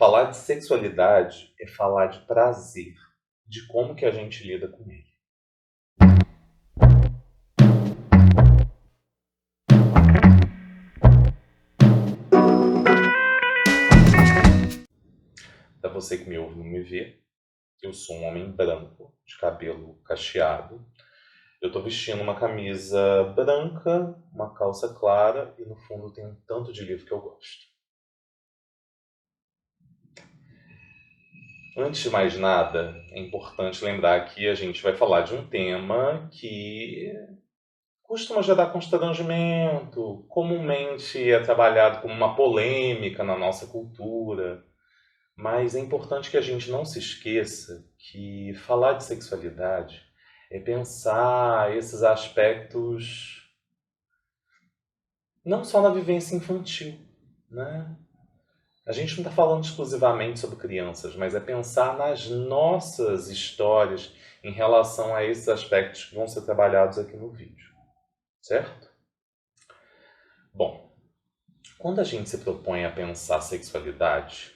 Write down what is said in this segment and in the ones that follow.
Falar de sexualidade é falar de prazer, de como que a gente lida com ele. Para você que me ouve e não me vê, eu sou um homem branco, de cabelo cacheado. Eu estou vestindo uma camisa branca, uma calça clara e no fundo tem um tanto de livro que eu gosto. Antes de mais nada, é importante lembrar que a gente vai falar de um tema que costuma gerar constrangimento, comumente é trabalhado como uma polêmica na nossa cultura, mas é importante que a gente não se esqueça que falar de sexualidade é pensar esses aspectos não só na vivência infantil, né? A gente não está falando exclusivamente sobre crianças, mas é pensar nas nossas histórias em relação a esses aspectos que vão ser trabalhados aqui no vídeo, certo? Bom, quando a gente se propõe a pensar sexualidade,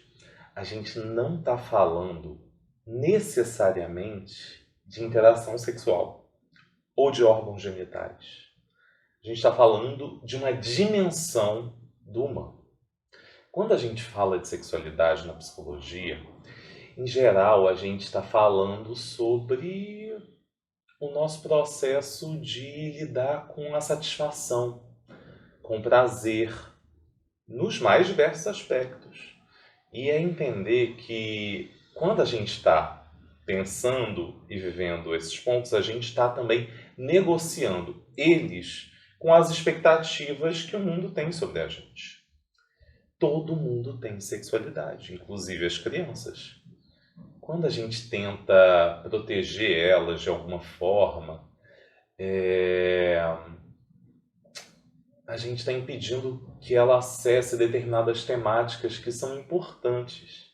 a gente não está falando necessariamente de interação sexual ou de órgãos genitais. A gente está falando de uma dimensão do humano. Quando a gente fala de sexualidade na psicologia, em geral a gente está falando sobre o nosso processo de lidar com a satisfação, com o prazer, nos mais diversos aspectos. E é entender que quando a gente está pensando e vivendo esses pontos, a gente está também negociando eles com as expectativas que o mundo tem sobre a gente. Todo mundo tem sexualidade, inclusive as crianças. Quando a gente tenta proteger elas de alguma forma, a gente está impedindo que ela acesse determinadas temáticas que são importantes.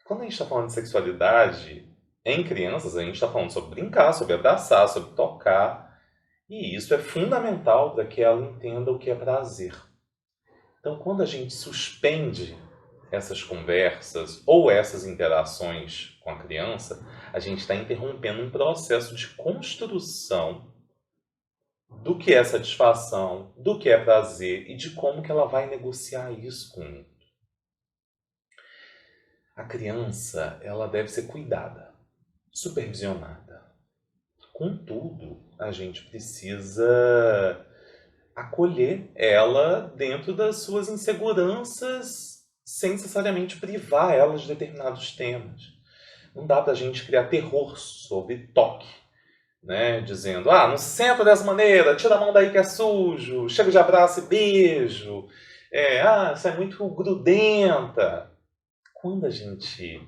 Quando a gente está falando de sexualidade em crianças, a gente está falando sobre brincar, sobre abraçar, sobre tocar. E isso é fundamental para que ela entenda o que é prazer. Então, quando a gente suspende essas conversas ou essas interações com a criança, a gente está interrompendo um processo de construção do que é satisfação, do que é prazer e de como que ela vai negociar isso com o mundo. A criança, ela deve ser cuidada, supervisionada. Contudo, a gente precisa acolher ela dentro das suas inseguranças, sem necessariamente privar ela de determinados temas. Não dá para a gente criar terror sobre toque, né? Dizendo, não se senta dessa maneira, tira a mão daí que é sujo, chega de abraço e beijo, você é muito grudenta. Quando a gente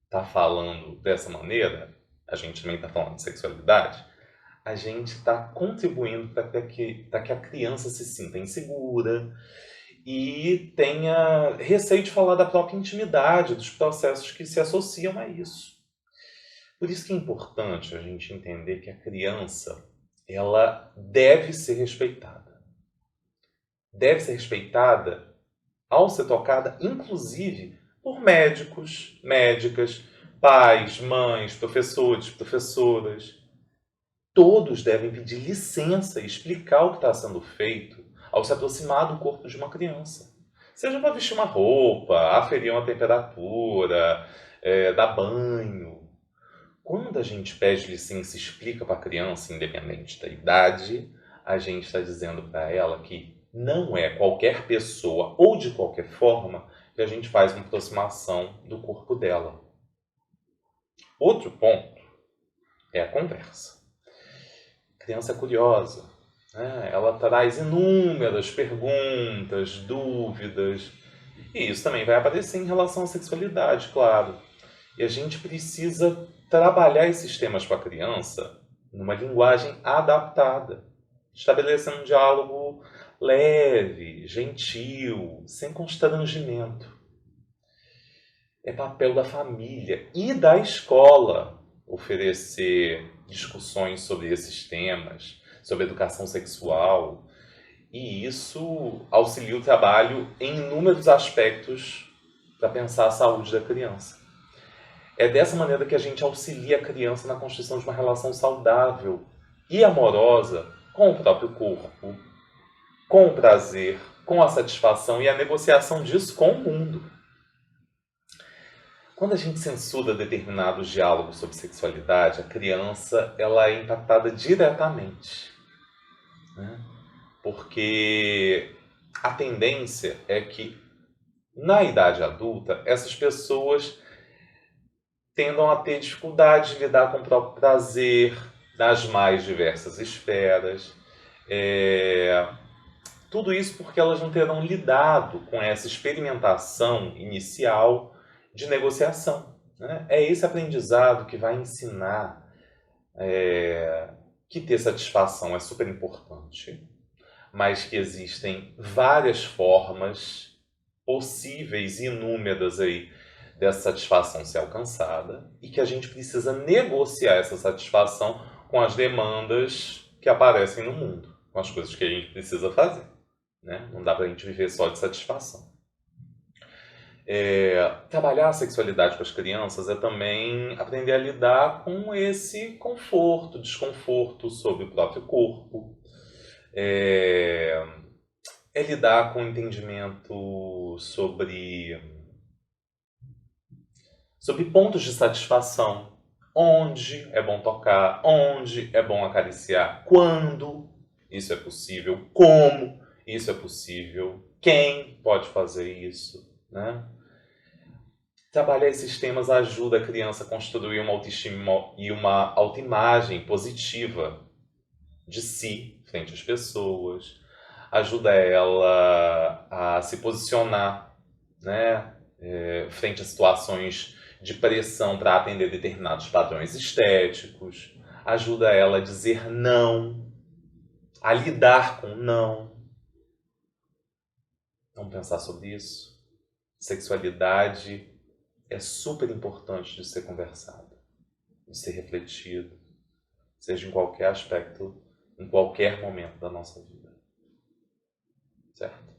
está falando dessa maneira, a gente também está falando de sexualidade, a gente está contribuindo para que a criança se sinta insegura e tenha receio de falar da própria intimidade, dos processos que se associam a isso. Por isso que é importante a gente entender que a criança, ela deve ser respeitada. Deve ser respeitada ao ser tocada, inclusive, por médicos, médicas, pais, mães, professores, professoras. Todos devem pedir licença e explicar o que está sendo feito ao se aproximar do corpo de uma criança. Seja para vestir uma roupa, aferir uma temperatura, dar banho. Quando a gente pede licença e explica para a criança, independente da idade, a gente está dizendo para ela que não é qualquer pessoa ou de qualquer forma que a gente faz uma aproximação do corpo dela. Outro ponto é a conversa. A criança é curiosa, né? Ela traz inúmeras perguntas, dúvidas, e isso também vai aparecer em relação à sexualidade, claro. E a gente precisa trabalhar esses temas com a criança numa linguagem adaptada, estabelecendo um diálogo leve, gentil, sem constrangimento. É papel da família e da escola oferecer discussões sobre esses temas, sobre educação sexual, e isso auxilia o trabalho em inúmeros aspectos para pensar a saúde da criança. É dessa maneira que a gente auxilia a criança na construção de uma relação saudável e amorosa com o próprio corpo, com o prazer, com a satisfação e a negociação disso com o mundo. Quando a gente censura determinados diálogos sobre sexualidade, a criança ela é impactada diretamente, né? Porque a tendência é que, na idade adulta, essas pessoas tendam a ter dificuldade de lidar com o próprio prazer nas mais diversas esferas. Tudo isso porque elas não terão lidado com essa experimentação inicial de negociação, né? É esse aprendizado que vai ensinar que ter satisfação é super importante, mas que existem várias formas possíveis e inúmeras aí dessa satisfação ser alcançada e que a gente precisa negociar essa satisfação com as demandas que aparecem no mundo, com as coisas que a gente precisa fazer, né? Não dá pra gente viver só de satisfação. Trabalhar a sexualidade com as crianças é também aprender a lidar com esse conforto, desconforto sobre o próprio corpo. É lidar com o entendimento sobre pontos de satisfação. Onde é bom tocar, onde é bom acariciar, quando isso é possível, como isso é possível, quem pode fazer isso, né? Trabalhar esses temas ajuda a criança a construir uma autoestima e uma autoimagem positiva de si frente às pessoas, ajuda ela a se posicionar, né, frente a situações de pressão para atender determinados padrões estéticos, ajuda ela a dizer não, a lidar com não. Vamos pensar sobre isso? Sexualidade é super importante de ser conversado, de ser refletido, seja em qualquer aspecto, em qualquer momento da nossa vida. Certo?